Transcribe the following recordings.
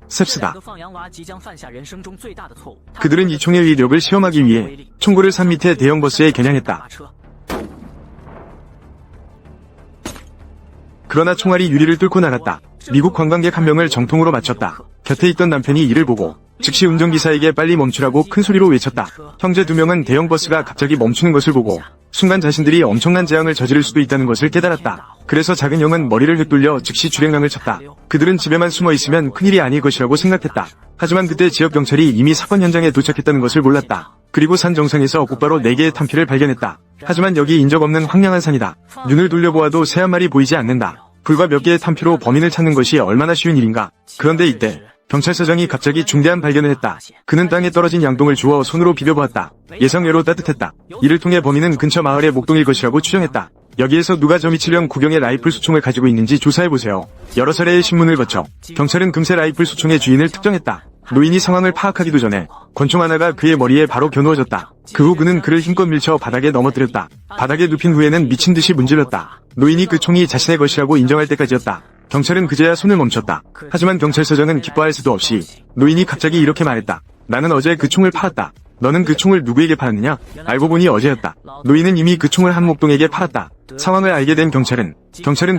셉스다. 그들은 이 총의 위력을 시험하기 위해 총구를 산 밑에 대형 버스에 겨냥했다. 그러나 총알이 유리를 뚫고 나갔다. 미국 관광객 한 명을 정통으로 맞췄다. 곁에 있던 남편이 이를 보고 즉시 운전기사에게 빨리 멈추라고 큰 소리로 외쳤다. 형제 두 명은 대형 버스가 갑자기 멈추는 것을 보고 순간 자신들이 엄청난 재앙을 저지를 수도 있다는 것을 깨달았다. 그래서 작은 형은 머리를 휘둘려 즉시 주행강을 쳤다. 그들은 집에만 숨어 있으면 큰일이 아닐 것이라고 생각했다. 하지만 그때 지역 경찰이 이미 사건 현장에 도착했다는 것을 몰랐다. 그리고 산 정상에서 곧바로 4개의 탄피를 발견했다. 하지만 여기 인적 없는 황량한 산이다. 눈을 돌려보아도 새 한 마리 보이지 않는다. 불과 몇 개의 탄피로 범인을 찾는 것이 얼마나 쉬운 일인가. 그런데 이때 경찰서장이 갑자기 중대한 발견을 했다. 그는 땅에 떨어진 양동을 주워 손으로 비벼보았다. 예상외로 따뜻했다. 이를 통해 범인은 근처 마을의 목동일 것이라고 추정했다. 여기에서 누가 저 미칠령 구경의 라이플 수총을 가지고 있는지 조사해보세요. 여러 차례의 신문을 거쳐 경찰은 금세 라이플 수총의 주인을 특정했다. 노인이 상황을 파악하기도 전에 권총 하나가 그의 머리에 바로 겨누어졌다. 그 후 그는 그를 힘껏 밀쳐 바닥에 넘어뜨렸다. 바닥에 눕힌 후에는 미친 듯이 문질렀다. 노인이 그 총이 자신의 것이라고 인정할 때까지였다. 경찰은 그제야 손을 멈췄다. 하지만 경찰서장은 기뻐할 수도 없이 노인이 갑자기 이렇게 말했다. 나는 어제 그 총을 팔았다. 너는 그 총을 누구에게 팔았느냐? 알고 보니 어제였다. 노인은 이미 그 총을 한 목동에게 팔았다. 상황을 알게 된 경찰은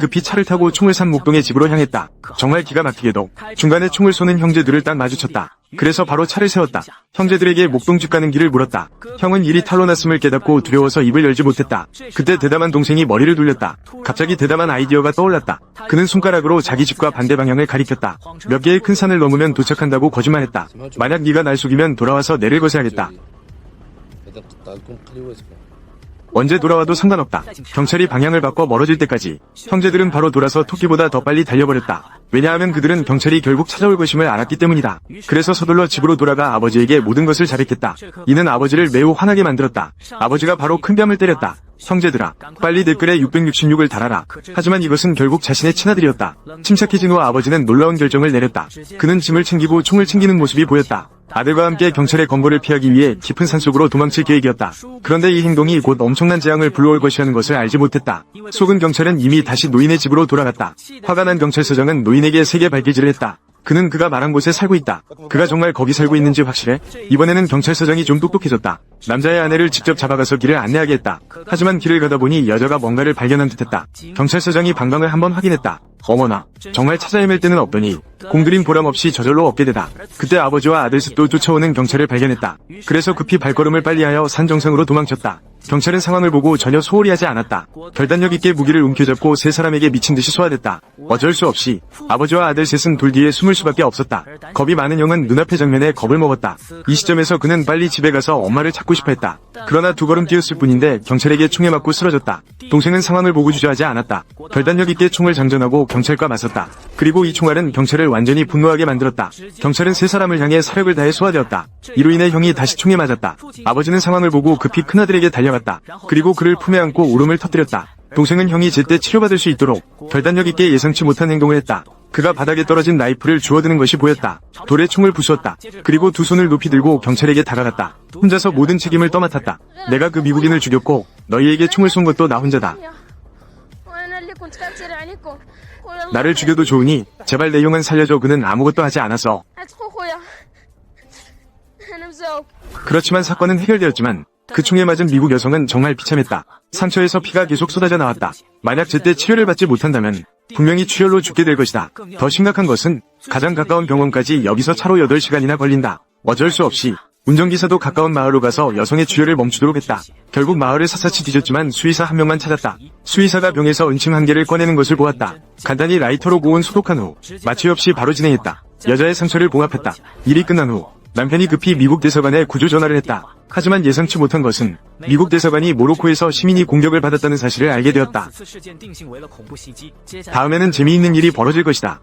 급히 차를 타고 총을 산 목동의 집으로 향했다. 정말 기가 막히게도 중간에 총을 쏘는 형제들을 딱 마주쳤다. 그래서 바로 차를 세웠다. 형제들에게 목동집 가는 길을 물었다. 형은 일이 탈로 났음을 깨닫고 두려워서 입을 열지 못했다. 그때 대담한 동생이 머리를 돌렸다. 갑자기 대담한 아이디어가 떠올랐다. 그는 손가락으로 자기 집과 반대 방향을 가리켰다. 몇 개의 큰 산을 넘으면 도착한다고 거짓말했다. 만약 네가 날 속이면 돌아와서 내를 거세야겠다. 언제 돌아와도 상관없다. 경찰이 방향을 바꿔 멀어질 때까지 형제들은 바로 돌아서 토끼보다 더 빨리 달려버렸다. 왜냐하면 그들은 경찰이 결국 찾아올 것임을 알았기 때문이다. 그래서 서둘러 집으로 돌아가 아버지에게 모든 것을 잘했겠다. 이는 아버지를 매우 화나게 만들었다. 아버지가 바로 큰 뺨을 때렸다. 형제들아, 빨리 댓글에 666을 달아라. 하지만 이것은 결국 자신의 친아들이었다. 침착해진 후 아버지는 놀라운 결정을 내렸다. 그는 짐을 챙기고 총을 챙기는 모습이 보였다. 아들과 함께 경찰의 검거를 피하기 위해 깊은 산속으로 도망칠 계획이었다. 그런데 이 행동이 곧 엄청난 재앙을 불러올 것이라는 것을 알지 못했다. 속은 경찰은 이미 다시 노인의 집으로 돌아갔다. 화가 난 경찰서장은 노인에게 세게 발길질을 했다. 그는 그가 말한 곳에 살고 있다. 그가 정말 거기 살고 있는지 확실해? 이번에는 경찰서장이 좀 똑똑해졌다. 남자의 아내를 직접 잡아가서 길을 안내하게 했다. 하지만 길을 가다 보니 여자가 뭔가를 발견한 듯했다. 경찰서장이 방광을 한번 확인했다. 어머나, 정말 찾아 헤맬 때는 없더니 공들인 보람 없이 저절로 얻게 되다. 그때 아버지와 아들 습도 쫓아오는 경찰을 발견했다. 그래서 급히 발걸음을 빨리하여 산 정상으로 도망쳤다. 경찰은 상황을 보고 전혀 소홀히 하지 않았다. 결단력 있게 무기를 움켜잡고 세 사람에게 미친 듯이 소화됐다. 어쩔 수 없이 아버지와 아들 셋은 돌 뒤에 숨을 수밖에 없었다. 겁이 많은 형은 눈앞의 장면에 겁을 먹었다. 이 시점에서 그는 빨리 집에 가서 엄마를 찾고 싶어 했다. 그러나 두 걸음 뛰었을 뿐인데 경찰에게 총에 맞고 쓰러졌다. 동생은 상황을 보고 주저하지 않았다. 결단력 있게 총을 장전하고 경찰과 맞섰다. 그리고 이 총알은 경찰을 완전히 분노하게 만들었다. 경찰은 세 사람을 향해 사력을 다해 소화되었다. 이로 인해 형이 다시 총에 맞았다. 아버지는 상황을 보고 급히 큰아들에게 달려갔다. 그리고 그를 품에 안고 울음을 터뜨렸다. 동생은 형이 제때 치료받을 수 있도록 결단력 있게 예상치 못한 행동을 했다. 그가 바닥에 떨어진 라이플을 주워드는 것이 보였다. 돌에 총을 부수었다. 그리고 두 손을 높이 들고 경찰에게 다가갔다. 혼자서 모든 책임을 떠맡았다. 내가 그 미국인을 죽였고 너희에게 총을 쏜 것도 나 혼자다. 나를 죽여도 좋으니 제발 내 형은 살려줘. 그는 아무것도 하지 않았어. 그렇지만 사건은 해결되었지만 그 총에 맞은 미국 여성은 정말 비참했다. 상처에서 피가 계속 쏟아져 나왔다. 만약 제때 치료를 받지 못한다면 분명히 출혈로 죽게 될 것이다. 더 심각한 것은 가장 가까운 병원까지 여기서 차로 8시간이나 걸린다. 어쩔 수 없이 운전기사도 가까운 마을로 가서 여성의 출혈을 멈추도록 했다. 결국 마을을 샅샅이 뒤졌지만 수의사 한 명만 찾았다. 수의사가 병에서 은침 한 개를 꺼내는 것을 보았다. 간단히 라이터로 고온 소독한 후 마취 없이 바로 진행했다. 여자의 상처를 봉합했다. 일이 끝난 후 남편이 급히 미국 대사관에 구조 전화를 했다. 하지만 예상치 못한 것은 미국 대사관이 모로코에서 시민이 공격을 받았다는 사실을 알게 되었다. 다음에는 재미있는 일이 벌어질 것이다.